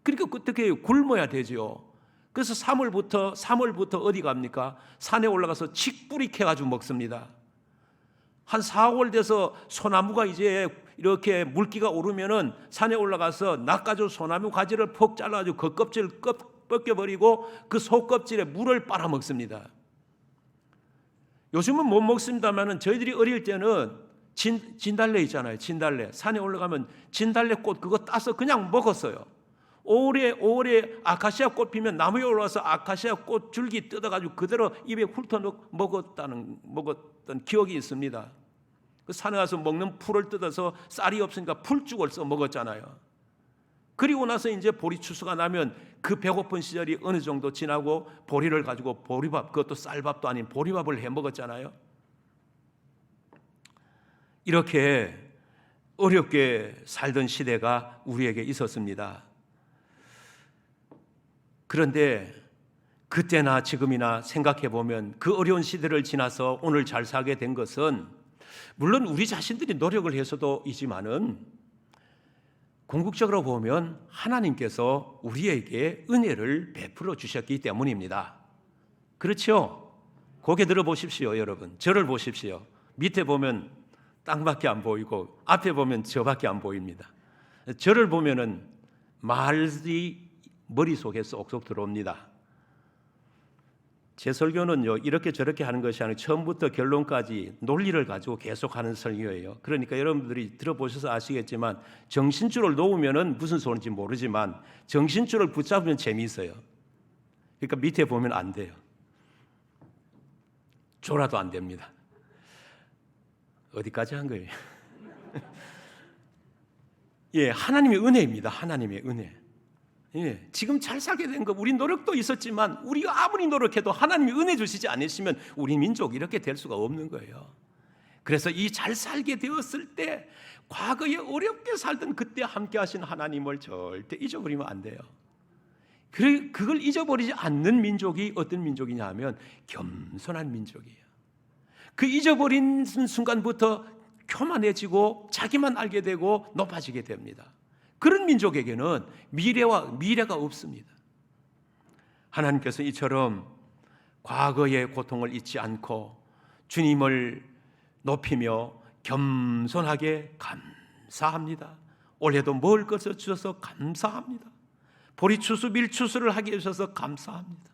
그러니까 어떻게 굶어야 되죠. 그래서 3월부터 어디 갑니까? 산에 올라가서 칡뿌리 캐가지고 먹습니다. 한 4, 5월 돼서 소나무가 이제 이렇게 물기가 오르면은 산에 올라가서 낚아준 소나무 가지를 퍽 잘라가지고 그 껍질을 벗겨버리고 그 속껍질에 물을 빨아먹습니다. 요즘은 못 먹습니다만은 저희들이 어릴 때는 진달래 있잖아요. 진달래. 산에 올라가면 진달래 꽃 그거 따서 그냥 먹었어요. 5월에 아카시아 꽃 피면 나무에 올라와서 아카시아 꽃 줄기 뜯어가지고 그대로 입에 훑어 먹었던 기억이 있습니다. 그 산에 가서 먹는 풀을 뜯어서 쌀이 없으니까 풀죽을 써 먹었잖아요. 그리고 나서 이제 보리 추수가 나면 그 배고픈 시절이 어느 정도 지나고 보리를 가지고 보리밥, 그것도 쌀밥도 아닌 보리밥을 해 먹었잖아요. 이렇게 어렵게 살던 시대가 우리에게 있었습니다. 그런데 그때나 지금이나 생각해 보면 그 어려운 시대를 지나서 오늘 잘 살게 된 것은 물론 우리 자신들이 노력을 해서도이지만은 궁극적으로 보면 하나님께서 우리에게 은혜를 베풀어 주셨기 때문입니다. 그렇죠? 고개 들어 보십시오, 여러분. 저를 보십시오. 밑에 보면 땅밖에 안 보이고 앞에 보면 저밖에 안 보입니다. 저를 보면은 말이 머릿속에 쏙쏙 들어옵니다. 제 설교는요 이렇게 저렇게 하는 것이 아니라 처음부터 결론까지 논리를 가지고 계속하는 설교예요. 그러니까 여러분들이 들어보셔서 아시겠지만 정신줄을 놓으면은 무슨 소리인지 모르지만 정신줄을 붙잡으면 재미있어요. 그러니까 밑에 보면 안 돼요. 졸아도 안 됩니다. 어디까지 한 거예요? 예, 하나님의 은혜입니다. 하나님의 은혜. 예, 지금 잘 살게 된 거 우리 노력도 있었지만 우리가 아무리 노력해도 하나님이 은혜 주시지 않으시면 우리 민족 이렇게 될 수가 없는 거예요. 그래서 이 잘 살게 되었을 때 과거에 어렵게 살던 그때 함께 하신 하나님을 절대 잊어버리면 안 돼요. 그걸 잊어버리지 않는 민족이 어떤 민족이냐 하면 겸손한 민족이에요. 그 잊어버린 순간부터 교만해지고 자기만 알게 되고 높아지게 됩니다. 그런 민족에게는 미래가 없습니다. 하나님께서 이처럼 과거의 고통을 잊지 않고 주님을 높이며 겸손하게 감사합니다. 올해도 먹을 것을 주셔서 감사합니다. 보리추수 밀추수를 하게 해주셔서 감사합니다.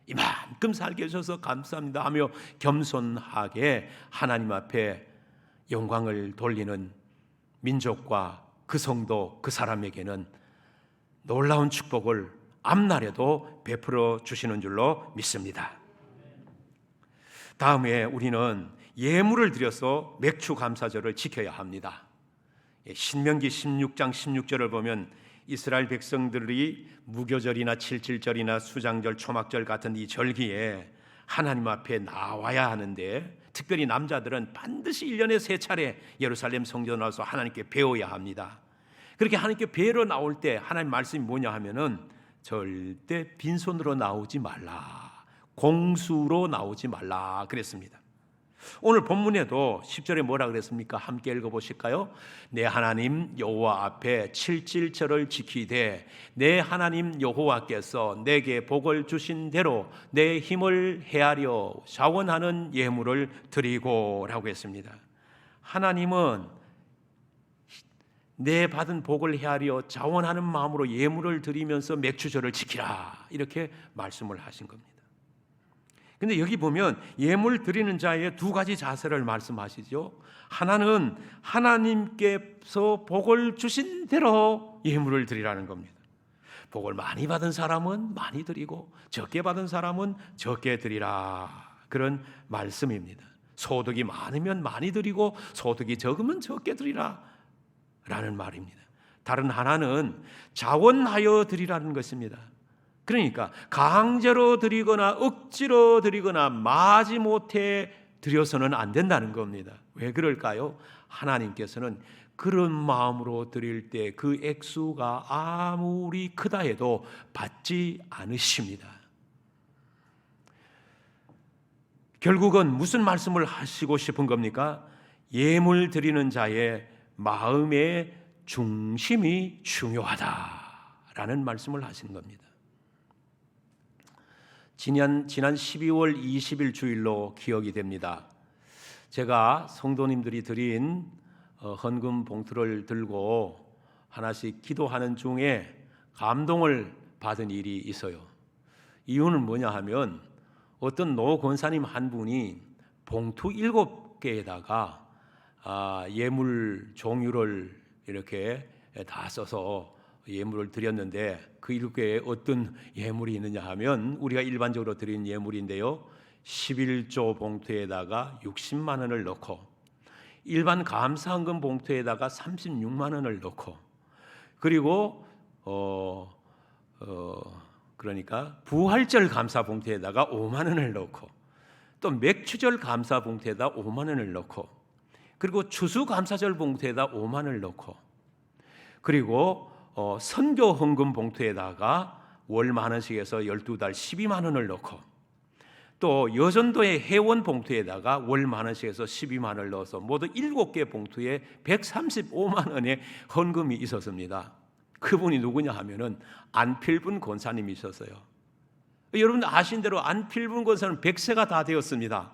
이만큼 살게 해주셔서 감사합니다 하며 겸손하게 하나님 앞에 영광을 돌리는 민족과 그 성도 그 사람에게는 놀라운 축복을 앞날에도 베풀어 주시는 줄로 믿습니다. 다음에 우리는 예물을 드려서 맥추 감사절을 지켜야 합니다. 신명기 16장 16절을 보면 이스라엘 백성들이 무교절이나 칠칠절이나 수장절, 초막절 같은 이 절기에 하나님 앞에 나와야 하는데 특별히 남자들은 반드시 1년에 3차례 예루살렘 성전 와서 하나님께 배워야 합니다. 그렇게 하나님께 배우러 나올 때 하나님 말씀이 뭐냐 하면은 절대 빈손으로 나오지 말라, 공수로 나오지 말라 그랬습니다. 오늘 본문에도 10절에 뭐라 그랬습니까? 함께 읽어보실까요? 내 하나님 여호와 앞에 칠칠절을 지키되 내 하나님 여호와께서 내게 복을 주신 대로 내 힘을 헤아려 자원하는 예물을 드리고 라고 했습니다. 하나님은 내 받은 복을 헤아려 자원하는 마음으로 예물을 드리면서 맥추절을 지키라 이렇게 말씀을 하신 겁니다. 근데 여기 보면 예물 드리는 자의 두 가지 자세를 말씀하시죠. 하나는 하나님께서 복을 주신 대로 예물을 드리라는 겁니다. 복을 많이 받은 사람은 많이 드리고 적게 받은 사람은 적게 드리라, 그런 말씀입니다. 소득이 많으면 많이 드리고 소득이 적으면 적게 드리라 라는 말입니다. 다른 하나는 자원하여 드리라는 것입니다. 그러니까 강제로 드리거나 억지로 드리거나 마지못해 드려서는 안 된다는 겁니다. 왜 그럴까요? 하나님께서는 그런 마음으로 드릴 때 그 액수가 아무리 크다 해도 받지 않으십니다. 결국은 무슨 말씀을 하시고 싶은 겁니까? 예물 드리는 자의 마음의 중심이 중요하다라는 말씀을 하시는 겁니다. 지난 12월 20일 주일로 기억이 됩니다. 제가 성도님들이 드린 헌금 봉투를 들고 하나씩 기도하는 중에 감동을 받은 일이 있어요. 이유는 뭐냐 하면 어떤 노 권사님 한 분이 봉투 7개에다가 예물 종류를 이렇게 다 써서 예물을 드렸는데 그 7개에 어떤 예물이 있느냐 하면 우리가 일반적으로 드리는 예물인데요, 11조 봉투에다가 60만 원을 넣고 일반 감사헌금 봉투에다가 36만 원을 넣고 그리고 그러니까 부활절 감사 봉투에다가 5만 원을 넣고 또 맥추절 감사 봉투에다 5만 원을 넣고 그리고 추수 감사절 봉투에다 5만 원을 넣고 그리고 선교 헌금 봉투에다가 월 만 원씩에서 12달 12만 원을 넣고 또 여전도의 회원 봉투에다가 월 만 원씩에서 12만 원을 넣어서 모두 7개 봉투에 135만 원의 헌금이 있었습니다. 그분이 누구냐 하면은 안필분 권사님이 있었어요. 여러분 아신 대로 안필분 권사는 100세가 다 되었습니다.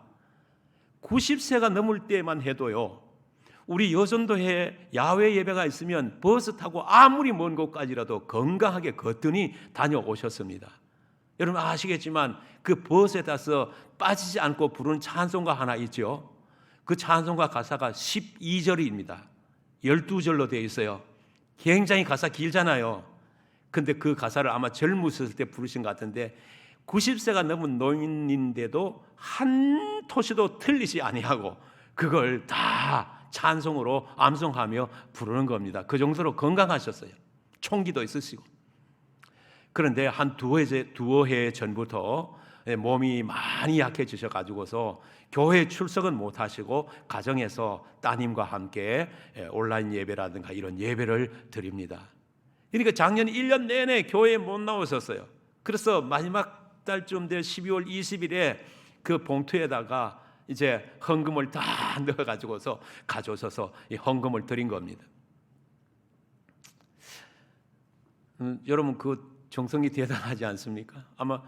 90세가 넘을 때만 해도요, 우리 여전도에 야외 예배가 있으면 버스 타고 아무리 먼 곳까지라도 건강하게 거뜬히 다녀오셨습니다. 여러분 아시겠지만 그 버스에 타서 빠지지 않고 부르는 찬송가 하나 있죠. 그 찬송가 가사가 12절입니다. 12절로 되어 있어요. 굉장히 가사 길잖아요. 근데 그 가사를 아마 젊으셨을 때 부르신 것 같은데 90세가 넘은 노인인데도 한 토시도 틀리지 아니하고 그걸 다 찬송으로 암송하며 부르는 겁니다. 그 정도로 건강하셨어요. 총기도 있으시고. 그런데 한 두어 해 전부터 몸이 많이 약해지셔가지고서 교회 출석은 못하시고 가정에서 따님과 함께 온라인 예배라든가 이런 예배를 드립니다. 그러니까 작년 1년 내내 교회에 못 나오셨어요. 그래서 마지막 달쯤 될 12월 20일에 그 봉투에다가 이제 헌금을 다 넣어가지고서 가져오셔서 이 헌금을 드린 겁니다. 여러분 그 정성이 대단하지 않습니까? 아마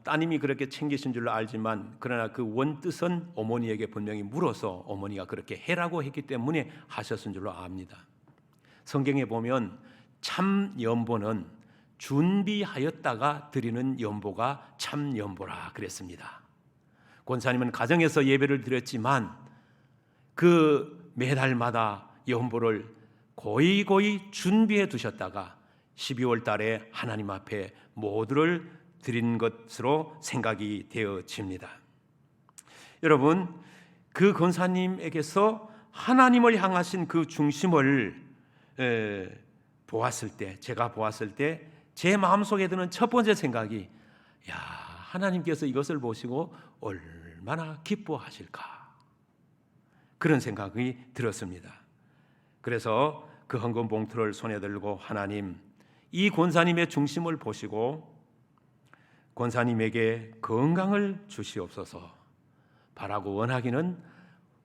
따님이 그렇게 챙기신 줄로 알지만 그러나 그 원뜻은 어머니에게 분명히 물어서 어머니가 그렇게 해라고 했기 때문에 하셨은 줄로 압니다. 성경에 보면 참 연보는 준비하였다가 드리는 연보가 참 연보라 그랬습니다. 권사님은 가정에서 예배를 드렸지만 그 매달마다 연보를 고이고이 준비해 두셨다가 12월 달에 하나님 앞에 모두를 드린 것으로 생각이 되어집니다. 여러분 그 권사님에게서 하나님을 향하신 그 중심을 보았을 때 제가 보았을 때 제 마음속에 드는 첫 번째 생각이 하나님께서 이것을 보시고 얼마나 기뻐하실까 그런 생각이 들었습니다. 그래서 그 헌금 봉투를 손에 들고 하나님 이 권사님의 중심을 보시고 권사님에게 건강을 주시옵소서 바라고 원하기는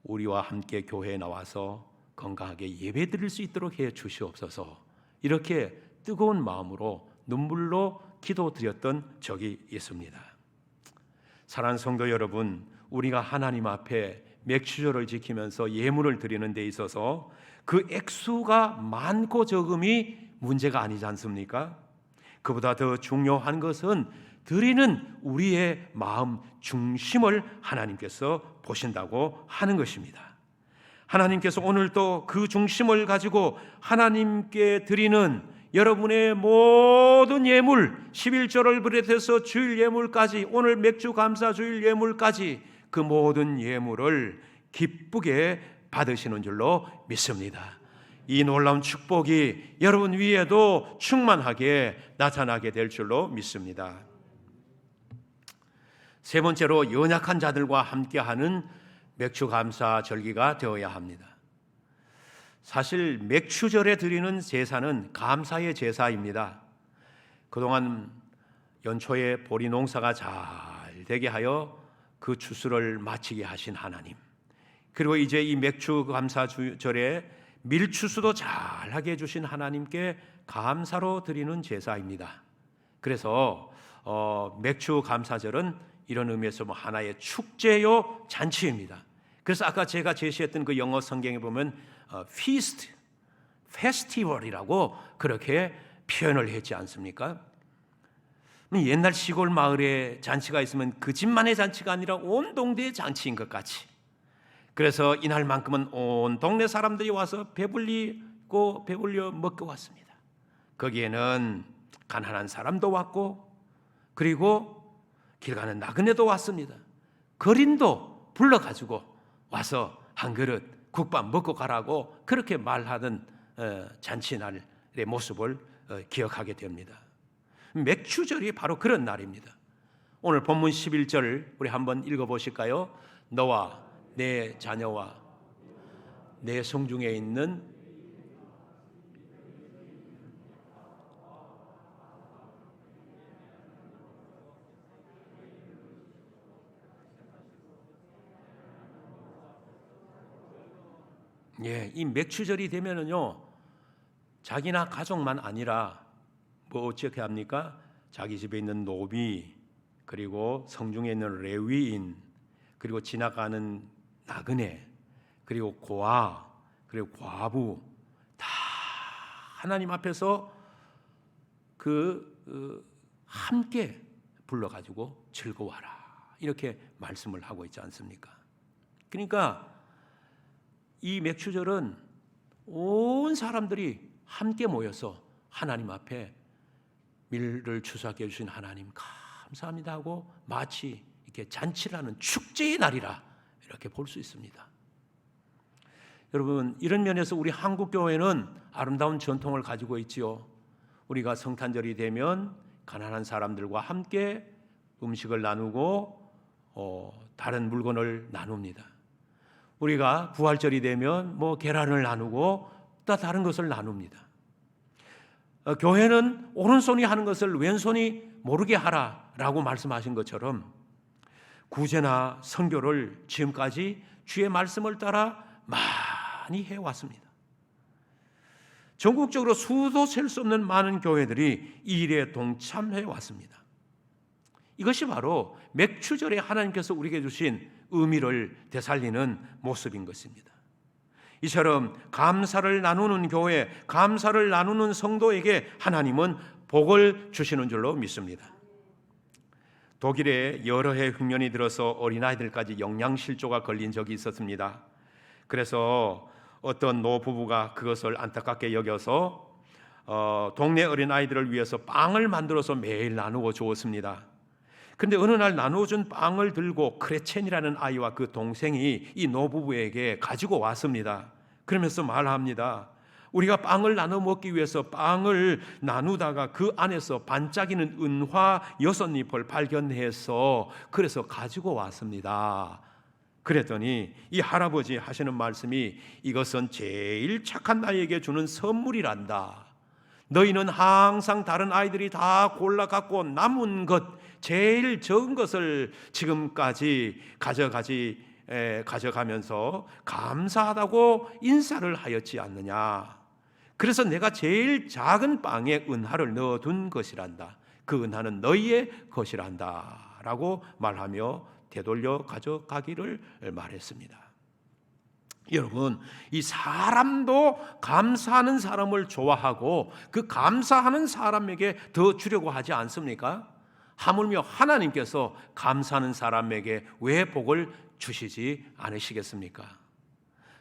우리와 함께 교회에 나와서 건강하게 예배 드릴 수 있도록 해 주시옵소서 이렇게 뜨거운 마음으로 눈물로 기도드렸던 적이 있습니다. 사랑하는 성도 여러분, 우리가 하나님 앞에 맥추절을 지키면서 예물을 드리는 데 있어서 그 액수가 많고 적음이 문제가 아니지 않습니까? 그보다 더 중요한 것은 드리는 우리의 마음 중심을 하나님께서 보신다고 하는 것입니다. 하나님께서 오늘도 그 중심을 가지고 하나님께 드리는 여러분의 모든 예물, 11조를 비롯해서 주일 예물까지, 오늘 맥주 감사 주일 예물까지 그 모든 예물을 기쁘게 받으시는 줄로 믿습니다. 이 놀라운 축복이 여러분 위에도 충만하게 나타나게 될 줄로 믿습니다. 세 번째로 연약한 자들과 함께하는 맥주 감사 절기가 되어야 합니다. 사실 맥추절에 드리는 제사는 감사의 제사입니다. 그동안 연초에 보리 농사가 잘 되게 하여 그 추수를 마치게 하신 하나님, 그리고 이제 이 맥주 감사절에 밀추수도 잘하게 해주신 하나님께 감사로 드리는 제사입니다. 그래서 맥주 감사절은 이런 의미에서 하나의 축제요 잔치입니다. 그래서 아까 제가 제시했던 그 영어 성경에 보면 feast, festival이라고 그렇게 표현을 했지 않습니까? 옛날 시골 마을에 잔치가 있으면 그 집만의 잔치가 아니라 온 동네의 잔치인 것 같이, 그래서 이날만큼은 온 동네 사람들이 와서 배불려 먹고 왔습니다. 거기에는 가난한 사람도 왔고, 그리고 길 가는 나그네도 왔습니다. 거린도 불러가지고 와서 한 그릇 국밥 먹고 가라고 그렇게 말하던 잔치날의 모습을 기억하게 됩니다. 맥추절이 바로 그런 날입니다. 오늘 본문 11절 우리 한번 읽어보실까요? 너와 내 자녀와 내 성중에 있는 이 맥추절이 되면은요, 자기나 가족만 아니라 뭐 어떻게 합니까? 자기 집에 있는 노비, 그리고 성중에 있는 레위인, 그리고 지나가는 나그네, 그리고 고아, 그리고 과부 다 하나님 앞에서 함께 불러가지고 즐거워하라, 이렇게 말씀을 하고 있지 않습니까? 그러니까 이 맥추절은 온 사람들이 함께 모여서 하나님 앞에 밀을 추수하게 해주신 하나님 감사합니다 하고 마치 이렇게 잔치를 하는 축제의 날이라 이렇게 볼 수 있습니다. 여러분, 이런 면에서 우리 한국교회는 아름다운 전통을 가지고 있지요. 우리가 성탄절이 되면 가난한 사람들과 함께 음식을 나누고 다른 물건을 나눕니다. 우리가 부활절이 되면 계란을 나누고 또 다른 것을 나눕니다. 교회는 오른손이 하는 것을 왼손이 모르게 하라라고 말씀하신 것처럼 구제나 선교를 지금까지 주의 말씀을 따라 많이 해왔습니다. 전국적으로 수도 셀 수 없는 많은 교회들이 이 일에 동참해 왔습니다. 이것이 바로 맥추절에 하나님께서 우리에게 주신 의미를 되살리는 모습인 것입니다. 이처럼 감사를 나누는 교회, 감사를 나누는 성도에게 하나님은 복을 주시는 줄로 믿습니다. 독일에 여러 해 흉년이 들어서 어린아이들까지 영양실조가 걸린 적이 있었습니다. 그래서 어떤 노부부가 그것을 안타깝게 여겨서 동네 어린아이들을 위해서 빵을 만들어서 매일 나누어 주었습니다. 그런데 어느 날 나누어준 빵을 들고 크레첸이라는 아이와 그 동생이 이 노부부에게 가지고 왔습니다. 그러면서 말합니다. 우리가 빵을 나눠 먹기 위해서 빵을 나누다가 그 안에서 반짝이는 은화 6잎을 발견해서 그래서 가지고 왔습니다. 그랬더니 이 할아버지 하시는 말씀이 이것은 제일 착한 아이에게 주는 선물이란다. 너희는 항상 다른 아이들이 다 골라 갖고 남은 것 제일 적은 것을 지금까지 가져가면서 감사하다고 인사를 하였지 않느냐. 그래서 내가 제일 작은 빵에 은하를 넣어둔 것이란다. 그 은하는 너희의 것이란다 라고 말하며 되돌려 가져가기를 말했습니다. 여러분, 이 사람도 감사하는 사람을 좋아하고 그 감사하는 사람에게 더 주려고 하지 않습니까? 하물며 하나님께서 감사하는 사람에게 왜 복을 주시지 않으시겠습니까?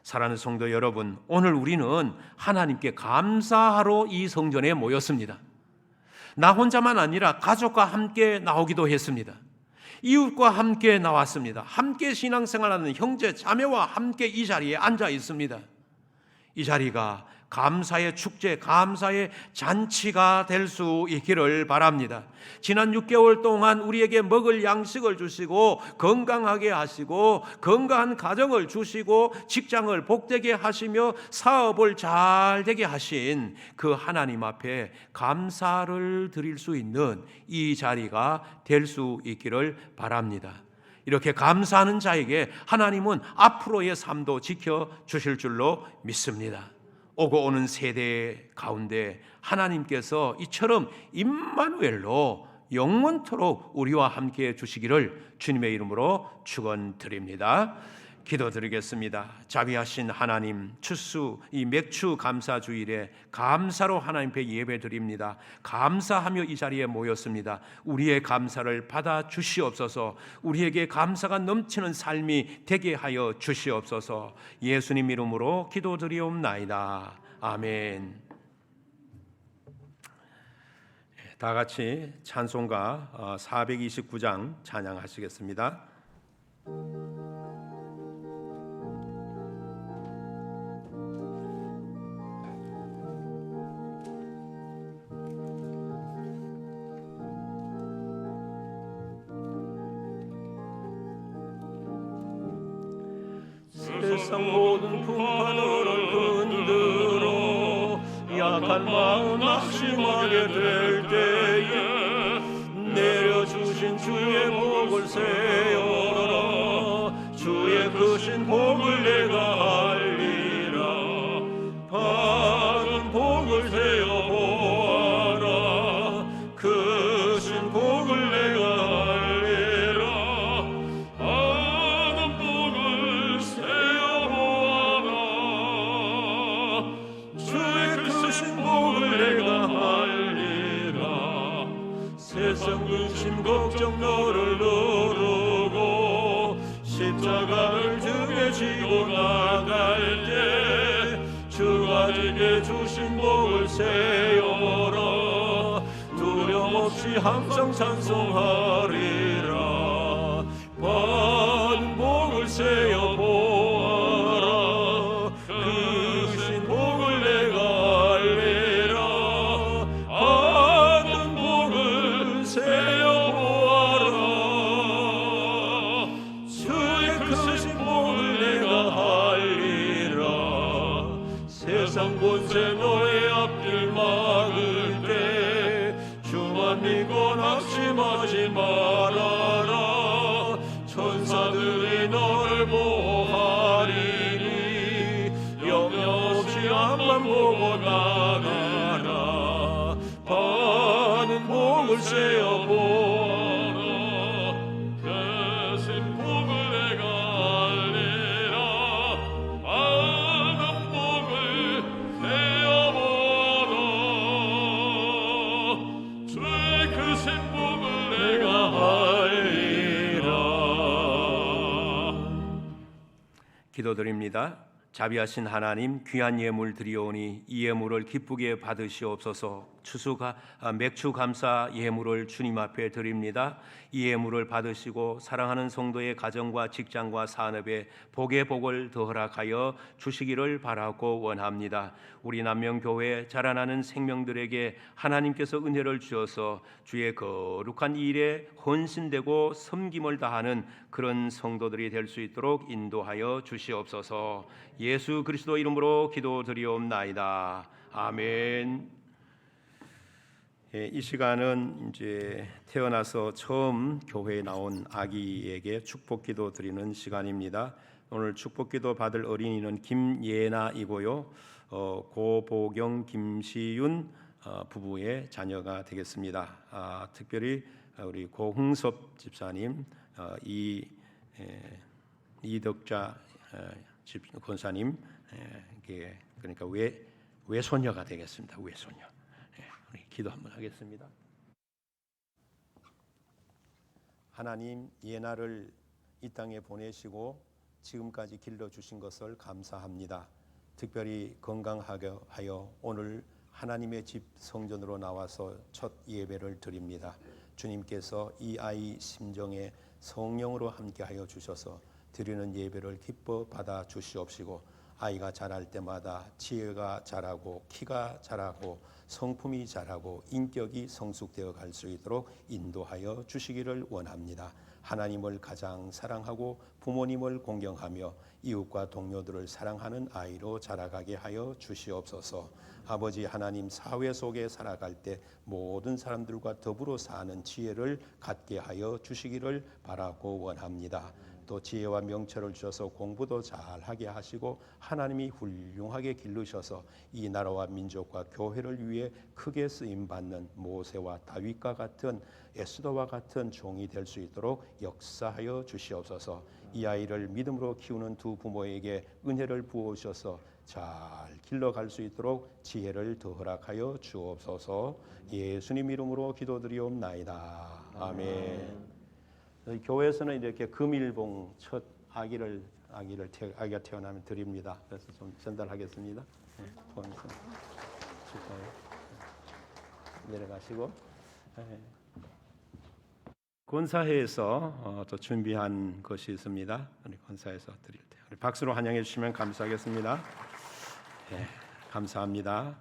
사랑하는 성도 여러분, 오늘 우리는 하나님께 감사하러 이 성전에 모였습니다. 나 혼자만 아니라 가족과 함께 나오기도 했습니다. 이웃과 함께 나왔습니다. 함께 신앙생활하는 형제 자매와 함께 이 자리에 앉아 있습니다. 이 자리가 감사의 축제, 감사의 잔치가 될 수 있기를 바랍니다. 지난 6개월 동안 우리에게 먹을 양식을 주시고 건강하게 하시고 건강한 가정을 주시고 직장을 복되게 하시며 사업을 잘 되게 하신 그 하나님 앞에 감사를 드릴 수 있는 이 자리가 될 수 있기를 바랍니다. 이렇게 감사하는 자에게 하나님은 앞으로의 삶도 지켜주실 줄로 믿습니다. 오고 오는 세대 가운데 하나님께서 이처럼 임마누엘로 영원토록 우리와 함께 주시기를 주님의 이름으로 축원드립니다. 기도드리겠습니다. 자비하신 하나님, 이 맥주 감사 주일에 감사로 하나님 앞에 예배드립니다. 감사하며 이 자리에 모였습니다. 우리의 감사를 받아 주시옵소서. 우리에게 감사가 넘치는 삶이 되게 하여 주시옵소서. 예수님 이름으로 기도드리옵나이다. 아멘. 다 같이 찬송가 429장 찬양하시겠습니다. 세상 모든 풍파를 흔들어 약한 마음 낙심하게 될 때에 내려주신 주의 복을 세어라. 주의 크신 복을 내가 알리라. 받은 복을 세어 보아라. 크신 복을 내가 알리라. 받은 복을 세어 보아라. 주의 크신 복을 내가 알리라. 세상 근심 걱정 너를 누르고 십자가를 등에 지고 나갈 때 주가 내게 주신 복을 세어라. 두려움 없이 항상 찬송하리라. 받은 복을 세어 보아라. 크신 복을 내가 알리라. 받은 복을 세어 보아라. 주의 크신 복을 내가 알리라. 세상 본세 너의 앞길 막을 때 주만 믿고 낙심하지 말아라. 천사들이 너를 보호하리니 염려 없이 앞만 보고 나가라. 받은 복을 세어 보아라. 크신 복을 내가 알리라. 받은 복을 세어 보아라. 주의 크신 복을 내가 알리라. 기도드립니다. 자비하신 하나님, 귀한 예물 드리오니 이 예물을 기쁘게 받으시옵소서. 맥주 감사 예물을 주님 앞에 드립니다. 이 예물을 받으시고 사랑하는 성도의 가정과 직장과 산업에 복의 복을 더 허락하여 주시기를 바라고 원합니다. 우리 남명교회 자라나는 생명들에게 하나님께서 은혜를 주어서 주의 거룩한 일에 헌신되고 섬김을 다하는 그런 성도들이 될 수 있도록 인도하여 주시옵소서. 예수 그리스도 이름으로 기도드리옵나이다. 아멘. 이 시간은 이제 태어나서 처음 교회에 나온 아기에게 축복기도 드리는 시간입니다. 오늘 축복기도 받을 어린이는 김예나이고요. 고보경, 김시윤 부부의 자녀가 되겠습니다. 특별히 우리 고흥섭 집사님, 이덕자 권사님, 그러니까 외손녀가 되겠습니다. 외손녀. 우리 기도 한번 하겠습니다. 하나님, 예나를 이 땅에 보내시고 지금까지 길러주신 것을 감사합니다. 특별히 건강하게 하여 오늘 하나님의 집 성전으로 나와서 첫 예배를 드립니다. 주님께서 이 아이 심정에 성령으로 함께하여 주셔서 드리는 예배를 기뻐 받아 주시옵시고, 아이가 자랄 때마다 지혜가 자라고 키가 자라고 성품이 자라고 인격이 성숙되어 갈 수 있도록 인도하여 주시기를 원합니다. 하나님을 가장 사랑하고 부모님을 공경하며 이웃과 동료들을 사랑하는 아이로 자라가게 하여 주시옵소서. 아버지 하나님, 사회 속에 살아갈 때 모든 사람들과 더불어 사는 지혜를 갖게 하여 주시기를 바라고 원합니다. 또 지혜와 명철을 주셔서 공부도 잘하게 하시고 하나님이 훌륭하게 기르셔서 이 나라와 민족과 교회를 위해 크게 쓰임받는 모세와 다윗과 같은 에스더와 같은 종이 될 수 있도록 역사하여 주시옵소서. 이 아이를 믿음으로 키우는 두 부모에게 은혜를 부어주셔서 잘 길러갈 수 있도록 지혜를 더 허락하여 주옵소서. 예수님 이름으로 기도드리옵나이다. 아멘. 교회에서는 이렇게 금일봉 첫 아기가 태어나면 드립니다. 그래서 좀 전달하겠습니다. 포함해서 축하해요. 내려가시고. 권사회에서 또 준비한 것이 있습니다. 우리 권사회에서 드릴 때 우리 박수로 환영해 주시면 감사하겠습니다. 감사합니다.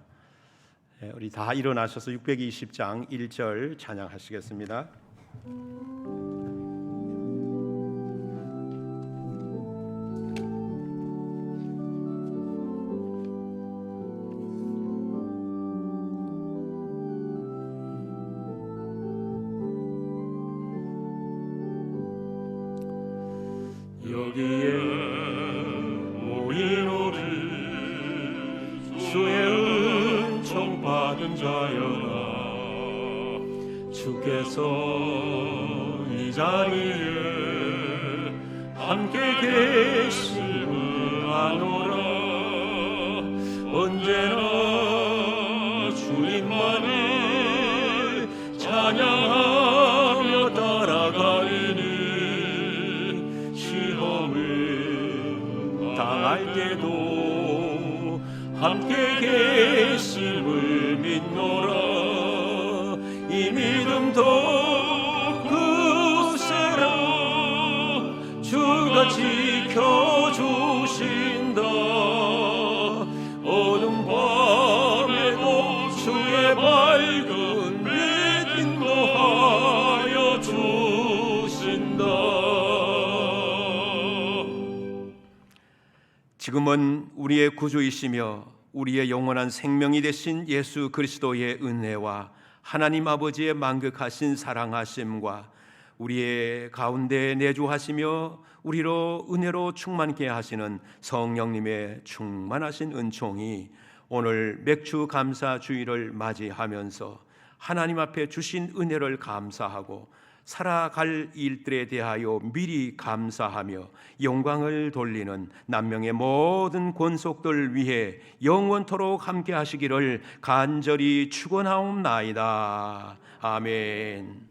우리 다 일어나셔서 620장 1절 찬양하시겠습니다. 여기에 모인 우리 주의 은총 받은 자여라. 주께서 이 자리에 함께 계심을 아노라. 언제나 주님만을 찬양하며 따라가리니 당할 때도 함께 계심을 믿노라. 이 믿음 더 굳세라. 주가 지켜주신다. 어둠 밤에도 주의 밝은 빛 인도하여 주신다. 지금은 우리의 구주이시며 우리의 영원한 생명이 되신 예수 그리스도의 은혜와 하나님 아버지의 만극하신 사랑하심과 우리의 가운데 내주하시며 우리로 은혜로 충만케 하시는 성령님의 충만하신 은총이 오늘 맥주 감사 주일을 맞이하면서 하나님 앞에 주신 은혜를 감사하고 살아갈 일들에 대하여 미리 감사하며 영광을 돌리는 남명의 모든 권속들 위해 영원토록 함께 하시기를 간절히 축원하옵나이다. 아멘.